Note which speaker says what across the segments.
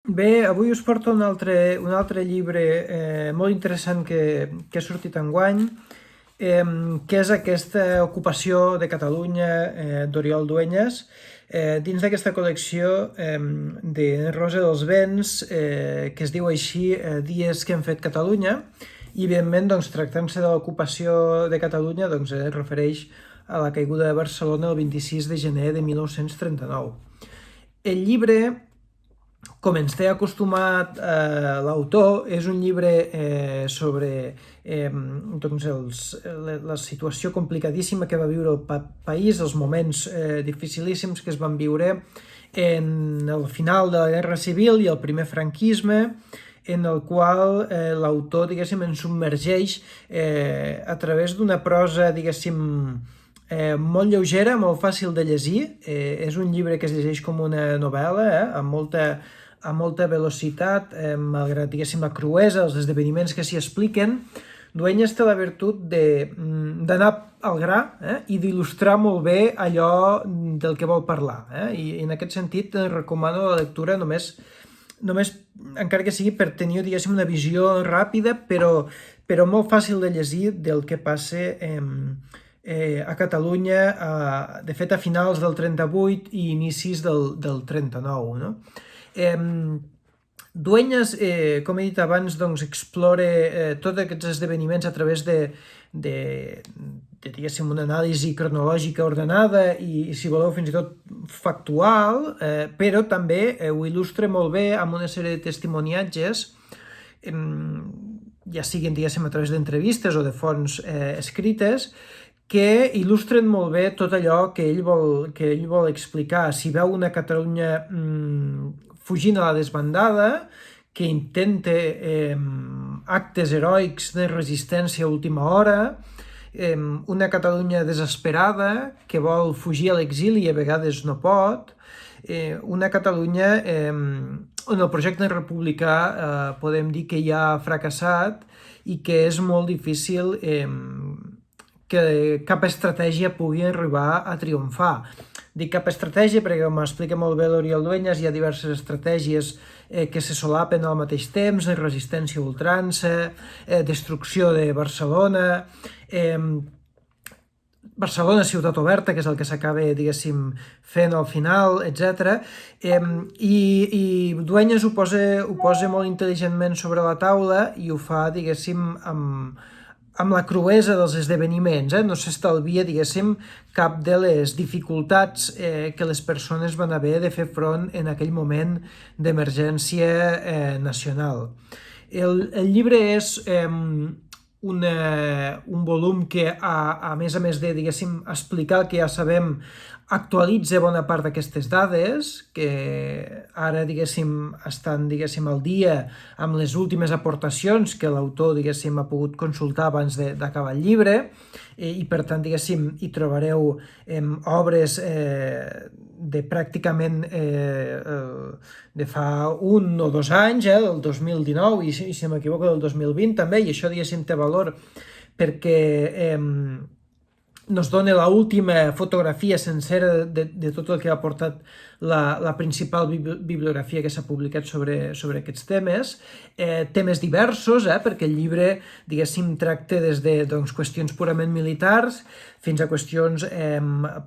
Speaker 1: Bé, avui us porto un altre llibre molt interessant que ha sortit enguany, que és aquesta ocupació de Catalunya d'Oriol Dueñas, dins d'aquesta col·lecció de Rosa dels Vents, que es diu així, Dies que hem fet Catalunya, i evidentment, doncs, tractant-se de l'ocupació de Catalunya, doncs, es refereix a la caiguda de Barcelona el 26 de gener de 1939. El llibre, com ens té acostumat l'autor, és un llibre sobre doncs la situació complicadíssima que va viure el país, els moments dificilíssims que es van viure en el final de la Guerra Civil i el primer franquisme, en el qual l'autor, diguéssim, ens submergeix a través d'una prosa, diguéssim, molt lleugera, molt fàcil de llegir. És un llibre que es llegeix com una novel·la, amb molta velocitat, malgrat, diguéssim, la cruesa, els esdeveniments que s'hi expliquen. Dueñas té la virtut d'anar al gra i d'il·lustrar molt bé allò del que vol parlar. I en aquest sentit recomano la lectura només encara que sigui per tenir, diguéssim, una visió ràpida, però molt fàcil de llegir del que passa a Catalunya, de fet, a finals del 38 i inicis del 39, no? Dueñas, com he dit abans, doncs, explora tots aquests esdeveniments a través de diguéssim, una anàlisi cronològica ordenada i, si voleu, fins i tot factual, però també ho il·lustra molt bé amb una sèrie de testimoniatges, ja siguin, diguéssim, a través d'entrevistes o de fonts escrites, que il·lustren molt bé tot allò que ell vol explicar. Si veu una Catalunya fugint a la desbandada, que intenta actes heroics de resistència a última hora, una Catalunya desesperada que vol fugir a l'exili i a vegades no pot, una Catalunya on el projecte republicà podem dir que ja ha fracassat i que és molt difícil que cap estratègia pugui arribar a triomfar. Dic cap estratègia perquè, com explica molt bé l'Oriol Dueñas, hi ha diverses estratègies que se solapen al mateix temps: resistència a ultrança, destrucció de Barcelona, Barcelona ciutat oberta, que és el que s'acaba, diguéssim, fent al final, etc. I Dueñas ho posa molt intel·ligentment sobre la taula i ho fa, diguéssim, amb la cruesa dels esdeveniments. No s'estalvia, diguéssim, cap de les dificultats que les persones van haver de fer front en aquell moment d'emergència nacional. El llibre és un volum que, a més de, diguéssim, explicar el que ja sabem, actualitza bona part d'aquestes dades, que ara, diguéssim, estan, diguéssim, al dia amb les últimes aportacions que l'autor, diguéssim, ha pogut consultar abans d'acabar el llibre, i per tant, diguéssim, hi trobareu obres de pràcticament de fa 1 o 2 anys, del 2019, i si m'equivoco del 2020 també, i això, diguéssim, té valor perquè nos dona l'última fotografia sencera de tot el que ha aportat la principal bibliografia que s'ha publicat sobre aquests temes, temes diversos, perquè el llibre, diguéssim, tracta des de qüestions purament militars fins a qüestions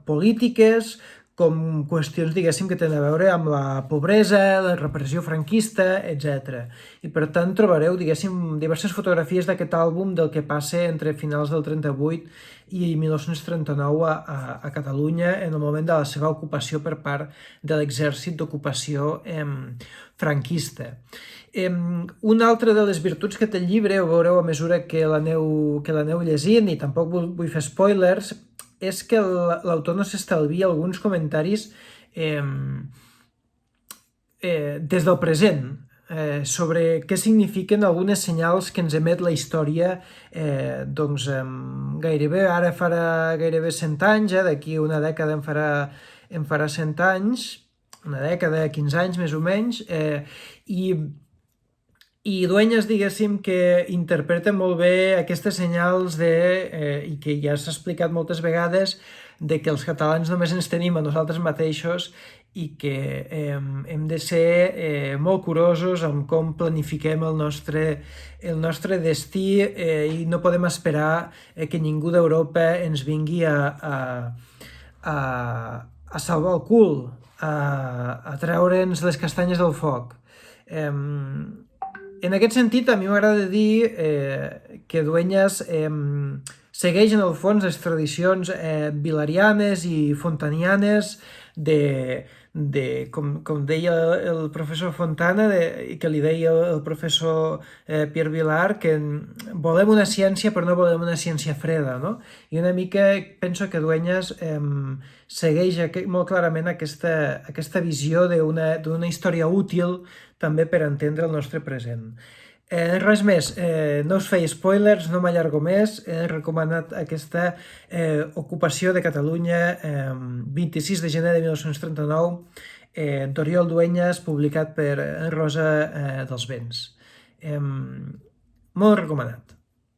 Speaker 1: polítiques, com qüestions, diguéssim, que tenen a veure amb la pobresa, la repressió franquista, etc. I, per tant, trobareu, diguéssim, diverses fotografies d'aquest àlbum del que passa entre finals del 38 i 1939 a Catalunya, en el moment de la seva ocupació per part de l'exèrcit d'ocupació franquista. Una altra de les virtuts que té el llibre, ho veureu a mesura que l'aneu llegint, i tampoc vull fer spoilers, és que l'autor no s'estalvia alguns comentaris des del present, sobre què signifiquen algunes senyals que ens emet la història, gairebé, ara farà gairebé 100 anys, d'aquí una dècada en farà 100 anys, una dècada, 15 anys més o menys, I Dueñas, diguéssim, que interpreta molt bé aquestes senyals i que ja s'ha explicat moltes vegades, de que els catalans només ens tenim a nosaltres mateixos i que hem de ser molt curosos amb com planifiquem el nostre destí i no podem esperar que ningú d'Europa ens vingui a salvar el cul, a treure'ns les castanyes del foc. En aquest sentit, a mi m'agrada dir que Dueñas segueix en el fons les tradicions vilarianes i fontanianes com deia el professor Fontana i que li deia el professor Pierre Vilar, que volem una ciència però no volem una ciència freda, no? I una mica penso que Dueñas segueix molt clarament aquesta visió d'una història útil també per entendre el nostre present. Res més, no us feia spoilers, no m'allargo més, he recomanat aquesta ocupació de Catalunya 26 de gener de 1939, d'Oriol Dueñas, publicat per Rosa dels Vents. Molt recomanat.